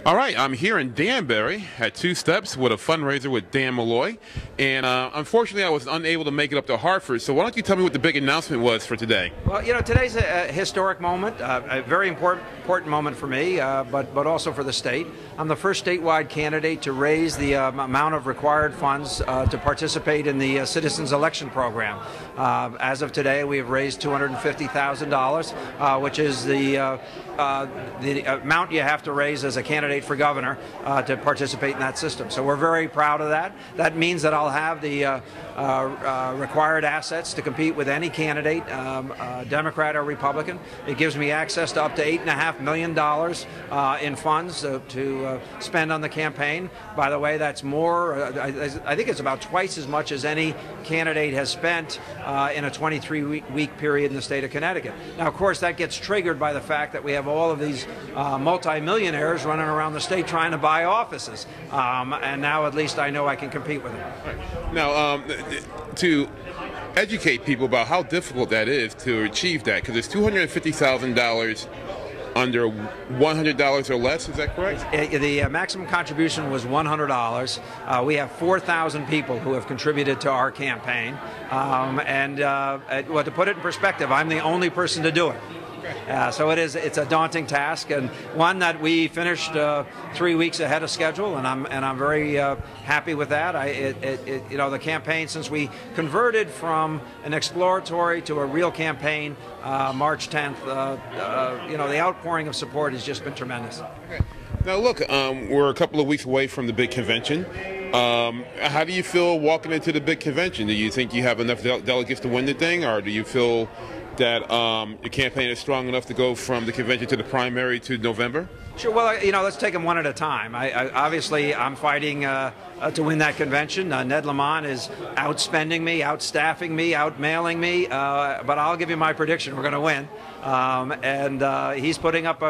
All right, I'm here in Danbury at Two Steps with a fundraiser with Dan Malloy, and unfortunately I was unable to make it up to Hartford, so why don't you tell me what the big announcement was for today? Well, you know, today's a historic moment, a very important moment for me, but also for the state. I'm the first statewide candidate to raise the amount of required funds to participate in the Citizens Election Program. As of today, we have raised $250,000, which is the amount you have to raise as a candidate for governor to participate in that system. So we're very proud of that. That means that I'll have the required assets to compete with any candidate, Democrat or Republican. It gives me access to up to $8.5 million in funds to spend on the campaign. By the way, that's more, I think it's about twice as much as any candidate has spent in a 23-week period in the state of Connecticut. Now, of course, that gets triggered by the fact that we have all of these multimillionaires running around the state trying to buy offices. And now at least I know I can compete with them. Right. Now, to educate people about how difficult that is to achieve that, because it's $250,000 under $100 or less, is that correct? The maximum contribution was $100. We have 4,000 people who have contributed to our campaign. Well, to put it in perspective, I'm the only person to do it. So it's a daunting task, and one that we finished 3 weeks ahead of schedule, and I'm very happy with that. You know, the campaign, since we converted from an exploratory to a real campaign March 10th, you know, the outpouring of support has just been tremendous. Okay. Now look, we're a couple of weeks away from the big convention. How do you feel walking into the big convention? Do you think you have enough delegates to win the thing, or do you feel that your campaign is strong enough to go from the convention to the primary to November? Sure. Well, you know, let's take them one at a time. Obviously, I'm fighting to win that convention. Ned Lamont is outspending me, outstaffing me, outmailing me. But I'll give you my prediction: we're going to win. He's putting up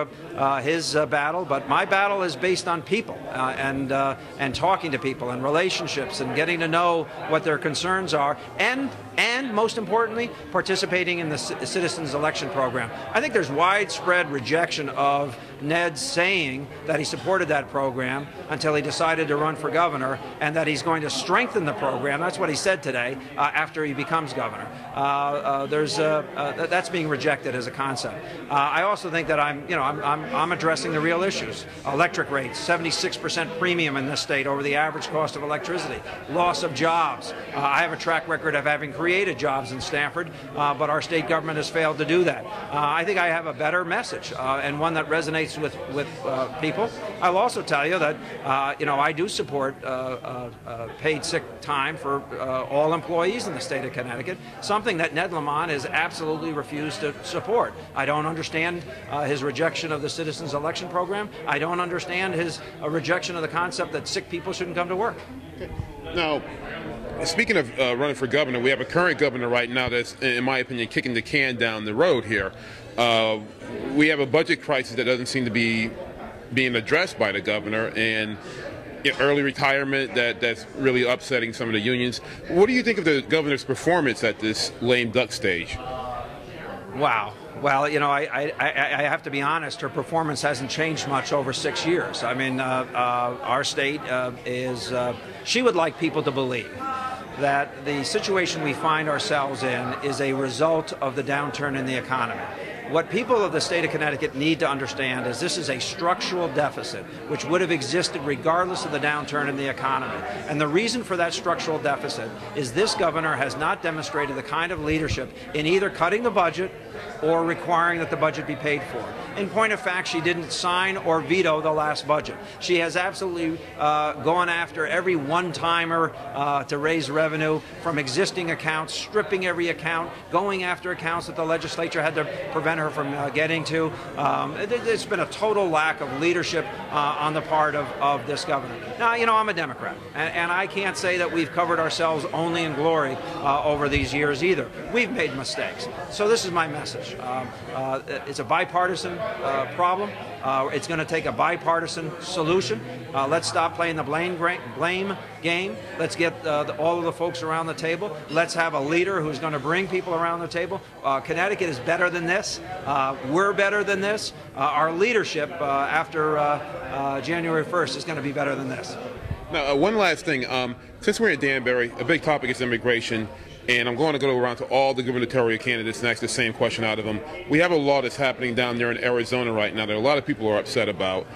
his battle, but my battle is based on people and talking to people and relationships and getting to know what their concerns are, and most importantly, participating in the Citizens Election Program. I think there's widespread rejection of Ned's saying that he supported that program until he decided to run for governor, and that he's going to strengthen the program. That's what he said today after he becomes governor. That's being rejected as a concept. I also think that I'm addressing the real issues. Electric rates, 76% premium in this state over the average cost of electricity. Loss of jobs. I have a track record of having created jobs in Stamford, but our state government has failed to do that. I think I have a better message and one that resonates with people. I'll also tell you that you know, I do support paid sick time for all employees in the state of Connecticut, something that Ned Lamont has absolutely refused to support. I don't understand his rejection of the Citizens Election Program. I don't understand his rejection of the concept that sick people shouldn't come to work. Okay. Now, speaking of running for governor, we have a current governor right now that's, in my opinion, kicking the can down the road here. We have a budget crisis that doesn't seem to be being addressed by the governor, and early retirement that's really upsetting some of the unions. What do you think of the governor's performance at this lame duck stage? Wow. Well, you know, I have to be honest, her performance hasn't changed much over 6 years. I mean, our state she would like people to believe that the situation we find ourselves in is a result of the downturn in the economy. What people of the state of Connecticut need to understand is this is a structural deficit which would have existed regardless of the downturn in the economy. And the reason for that structural deficit is this governor has not demonstrated the kind of leadership in either cutting the budget or requiring that the budget be paid for. In point of fact, she didn't sign or veto the last budget. She has absolutely gone after every one-timer to raise revenue from existing accounts, stripping every account, going after accounts that the legislature had to prevent her from getting to. There's been a total lack of leadership on the part of this governor. Now, you know, I'm a Democrat, and I can't say that we've covered ourselves only in glory over these years either. We've made mistakes. So this is my message. It's a bipartisan problem. It's going to take a bipartisan solution. Let's stop playing the blame game. Let's get all of the folks around the table. Let's have a leader who's going to bring people around the table. Connecticut is better than this. We're better than this. Our leadership after January 1st is going to be better than this. Now, one last thing. Since we're in Danbury, a big topic is immigration. And I'm going to go around to all the gubernatorial candidates and ask the same question out of them. We have a law that's happening down there in Arizona right now that a lot of people are upset about.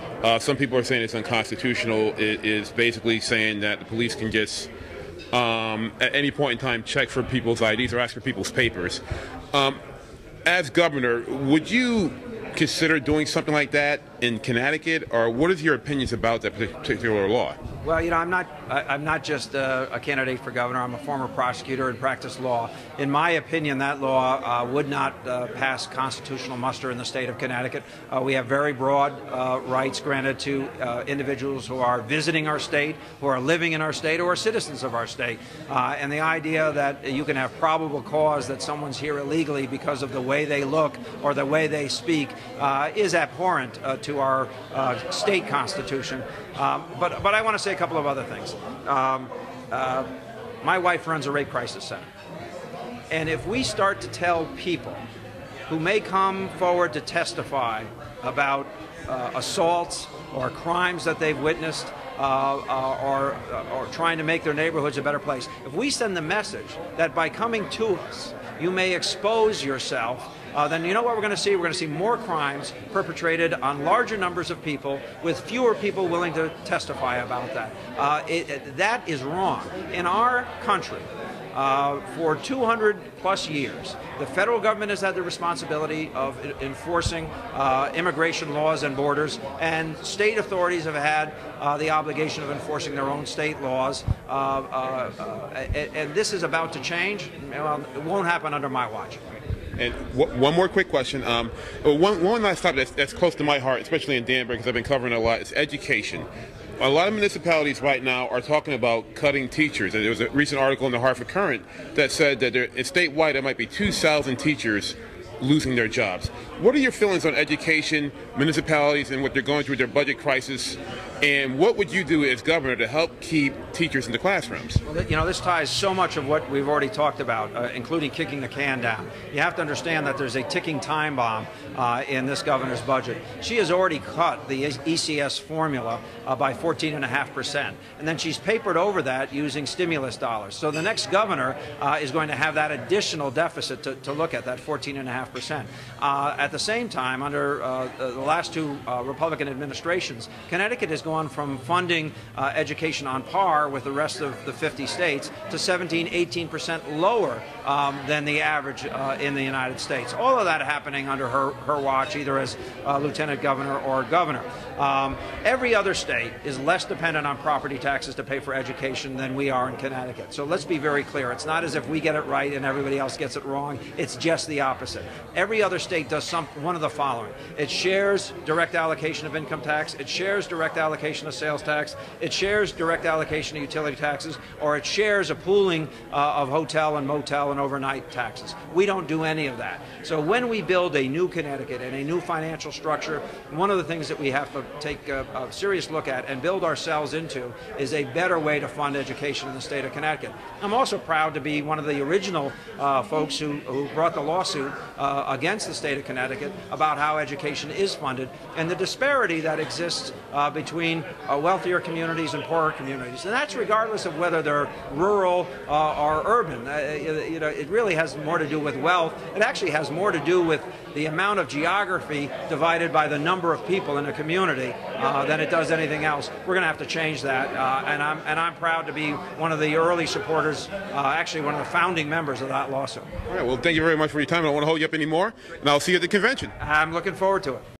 Some people are saying it's unconstitutional. It is basically saying that the police can just, at any point in time, check for people's IDs or ask for people's papers. As governor, would you consider doing something like that in Connecticut, or what is your opinions about that particular law? Well, you know, I'm not just a candidate for governor. I'm a former prosecutor and practice law. In my opinion, that law would not pass constitutional muster in the state of Connecticut. We have very broad rights granted to individuals who are visiting our state, who are living in our state, or are citizens of our state. And the idea that you can have probable cause that someone's here illegally because of the way they look or the way they speak is abhorrent to our state constitution. But I want to say a couple of other things. My wife runs a rape crisis center. And if we start to tell people who may come forward to testify about assaults or crimes that they've witnessed or trying to make their neighborhoods a better place, if we send the message that by coming to us, you may expose yourself, then you know what we're going to see? We're going to see more crimes perpetrated on larger numbers of people with fewer people willing to testify about that. That is wrong. In our country, for 200 plus years, the federal government has had the responsibility of enforcing immigration laws and borders, and state authorities have had the obligation of enforcing their own state laws. And this is about to change. Well, it won't happen under my watch. And one more quick question. One last topic that's close to my heart, especially in Danbury, because I've been covering it a lot, is education. A lot of municipalities right now are talking about cutting teachers. And there was a recent article in the Hartford Courant that said that statewide there might be 2,000 teachers losing their jobs. What are your feelings on education, municipalities, and what they're going through with their budget crisis? And what would you do as governor to help keep teachers in the classrooms? Well, you know, this ties so much of what we've already talked about, including kicking the can down. You have to understand that there's a ticking time bomb in this governor's budget. She has already cut the ECS formula by 14.5%. And then she's papered over that using stimulus dollars. So the next governor is going to have that additional deficit to look at, that 14.5%. At the same time, under the last two Republican administrations, Connecticut has gone from funding education on par with the rest of the 50 states to 17–18% lower than the average in the United States. All of that happening under her watch, either as lieutenant governor or governor. Every other state is less dependent on property taxes to pay for education than we are in Connecticut. So let's be very clear. It's not as if we get it right and everybody else gets it wrong. It's just the opposite. Every other state does one of the following. It shares direct allocation of income tax. It shares direct allocation of sales tax. It shares direct allocation of utility taxes, or it shares a pooling of hotel and motel and overnight taxes. We don't do any of that. So when we build a new Connecticut and a new financial structure, one of the things that we have to take a serious look at and build ourselves into is a better way to fund education in the state of Connecticut. I'm also proud to be one of the original folks who brought the lawsuit against the state of Connecticut about how education is funded and the disparity that exists between wealthier communities and poorer communities. And that's regardless of whether they're rural or urban. You know, it really has more to do with wealth. It actually has more to do with the amount of geography divided by the number of people in a community than it does anything else. We're going to have to change that, and I'm proud to be one of the early supporters, actually one of the founding members of that lawsuit. All right, well, thank you very much for your time. I don't want to hold you up anymore, and I'll see you at the convention. I'm looking forward to it.